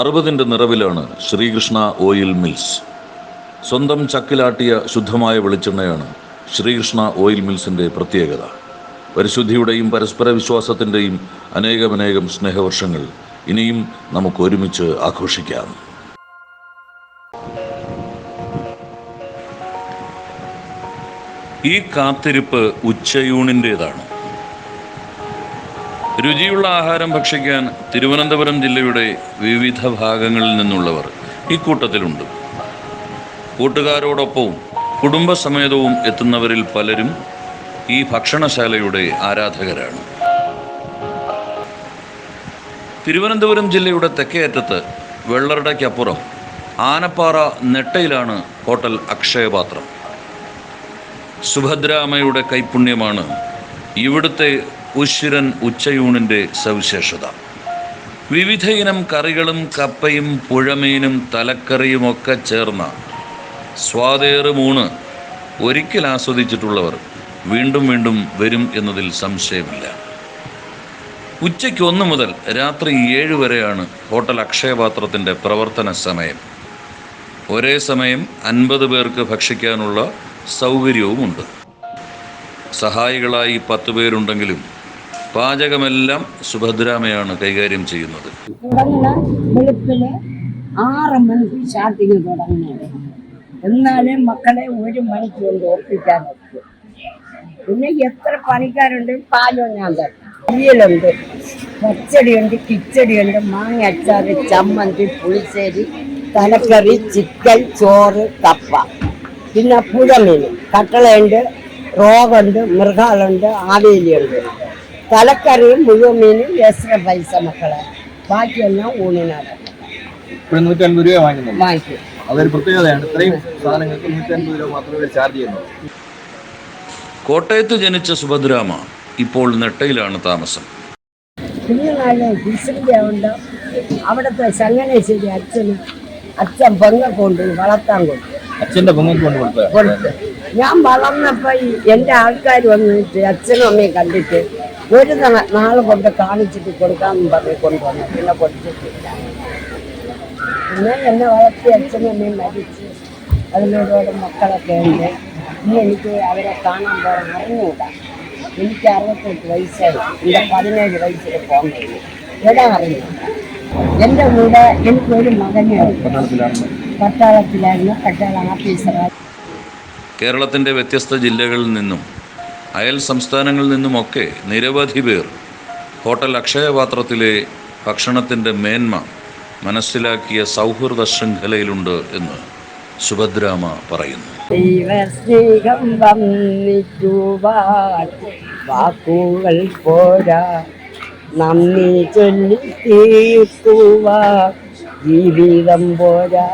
60ന്റെ നിറവിലാണ് Sreekrishna oil mills. സ്വന്തം ചക്കിലാട്ടിയ ശുദ്ധമായ വെളിച്ചെണ്ണയാണ് ശ്രീകൃഷ്ണ ഓയിൽ മിൽസിൻ്റെ പ്രത്യേകത. പരിശുദ്ധിയുടെയും പരസ്പര വിശ്വാസത്തിൻ്റെയും അനേകമനേകം സ്നേഹവർഷങ്ങൾ ഇനിയും നമുക്ക് ഒരുമിച്ച് ആഘോഷിക്കാം. ഈ കാത്തിരിപ്പ് ഉച്ചയൂണിൻ്റേതാണ്. രുചിയുള്ള ആഹാരം ഭക്ഷിക്കാൻ തിരുവനന്തപുരം ജില്ലയുടെ വിവിധ ഭാഗങ്ങളിൽ നിന്നുള്ളവർ ഇക്കൂട്ടത്തിലുണ്ട്. കൂട്ടുകാരോടൊപ്പവും കുടുംബസമേതവും എത്തുന്നവരിൽ പലരും ഈ ഭക്ഷണശാലയുടെ ആരാധകരാണ്. തിരുവനന്തപുരം ജില്ലയുടെ തെക്കേ അറ്റത്ത് വെള്ളറടയ്ക്കപ്പുറം ആനപ്പാറ നെട്ടയിലാണ് ഹോട്ടൽ അക്ഷയപാത്രം. സുഭദ്രാമ്മയുടെ കൈപുണ്യമാണ് ഇവിടുത്തെ ഉശിരൻ ഉച്ചയൂണിൻ്റെ സവിശേഷത. വിവിധ ഇനം കറികളും കപ്പയും പുഴമീനും തലക്കറിയുമൊക്കെ ചേർന്ന സ്വാദേറുമൂണ് ഒരിക്കൽ ആസ്വദിച്ചിട്ടുള്ളവർ വീണ്ടും വീണ്ടും വരും എന്നതിൽ സംശയമില്ല. ഉച്ചയ്ക്ക് 1 മുതൽ രാത്രി 7 വരെയാണ് ഹോട്ടൽ അക്ഷയപാത്രത്തിൻ്റെ പ്രവർത്തന സമയം. ഒരേ സമയം 50 പേർക്ക് ഭക്ഷിക്കാനുള്ള സൗകര്യവുമുണ്ട്. സഹായികളായി 10 പേരുണ്ടെങ്കിലും പാചകമെല്ലാം സുഭദ്രാമയാണ് കൈകാര്യം ചെയ്യുന്നത്. വെളുപ്പിന് 6 മണിക്ക് ഷാട്ടിങ് തുടങ്ങുന്നത്. എന്നാലും മക്കളെ 1 മണിക്ക് കൊണ്ട് ഒപ്പിക്കാൻ പറ്റും. പിന്നെ എത്ര പണിക്കാരുണ്ട്, പാലും ഞാൻ തരും. അവിയലുണ്ട്, പച്ചടിയുണ്ട്, കിച്ചടിയുണ്ട്, മാങ്ങ അച്ചാറ്, ചമ്മന്തി, പുളിശ്ശേരി, തലക്കറി, ചിക്കൻ, ചോറ്, കപ്പ, പിന്നെ പുഴമീൻ, കട്ടളയുണ്ട്, റോഗുണ്ട്, മൃഗാളുണ്ട്, ആവേലിയുണ്ട്. തലക്കറിയും മുഴുവൻ മീനും എക്സ്ട്രാ പൈസ മക്കളെ. ബാക്കിയെല്ലാം ഊണിനാണ്. 150 രൂപ വാങ്ങിക്കും. അതൊരു പ്രത്യേകതയാണ്. ഇത്രയും സാധനങ്ങൾക്ക് 150 രൂപ മാത്രമേ ചാർജ് ചെയ്യുന്നുള്ളൂ. കോട്ടയത്ത് ജനിച്ച സുഭദ്രാമ ഇപ്പോൾ നെട്ടയിലാണ് താമസം. കുഞ്ഞുനാളിലെ ഡിസംബർ ഉണ്ട്. അവിടുത്തെ ചങ്ങനാശ്ശേരി അച്ഛൻ പെങ്ങക്കൊണ്ട് വളർത്താൻ കൊടുത്തു. അച്ഛൻ്റെ പെങ്ങൾക്ക് കൊടുത്ത് ഞാൻ വളർന്നപ്പോൾ എൻ്റെ ആൾക്കാർ വന്നിട്ട് അച്ഛനും അമ്മയും കണ്ടിട്ട് ഒരു നാളെ കൊണ്ട് കാണിച്ചിട്ട് കൊടുക്കാമെന്ന് പറഞ്ഞ് കൊണ്ടുവന്നു. പിന്നെ കൊടുത്തിട്ടില്ല. പിന്നെ എന്നെ വളർത്തി അച്ഛനും അമ്മയും മരിച്ച് അതിനോടുകൂടെ മക്കളൊക്കെ ഉണ്ട്. ഇനി എനിക്ക് അവരെ കാണാൻ പോകാൻ അറിഞ്ഞുകൂടാ. എനിക്ക് 68 വയസ്സായി. എൻ്റെ 17 വയസ്സിൽ പോകാൻ കഴിയും. ഇടാൻ അറിഞ്ഞൂടാ. എൻ്റെ കൂടെ എനിക്കൊരു മകനെ പട്ടാളത്തിലായിരുന്നു. പട്ടാള ഓഫീസറായി. കേരളത്തിൻ്റെ വ്യത്യസ്ത ജില്ലകളിൽ നിന്നും അയൽ സംസ്ഥാനങ്ങളിൽ നിന്നുമൊക്കെ നിരവധി പേർ ഹോട്ടൽ അക്ഷയപാത്രത്തിലെ ഭക്ഷണത്തിൻ്റെ മേന്മ മനസ്സിലാക്കിയ സൗഹൃദ ശൃംഖലയിലുണ്ട് എന്ന് സുഭദ്രാമ പറയുന്നു. ദൈവസ്നേഹം വന്നിട്ടുവാൻ വാക്കുകൾ പോരാ, നന്ദി ചൊല്ലി തീർക്കുവാൻ ജീവിതം പോരാ.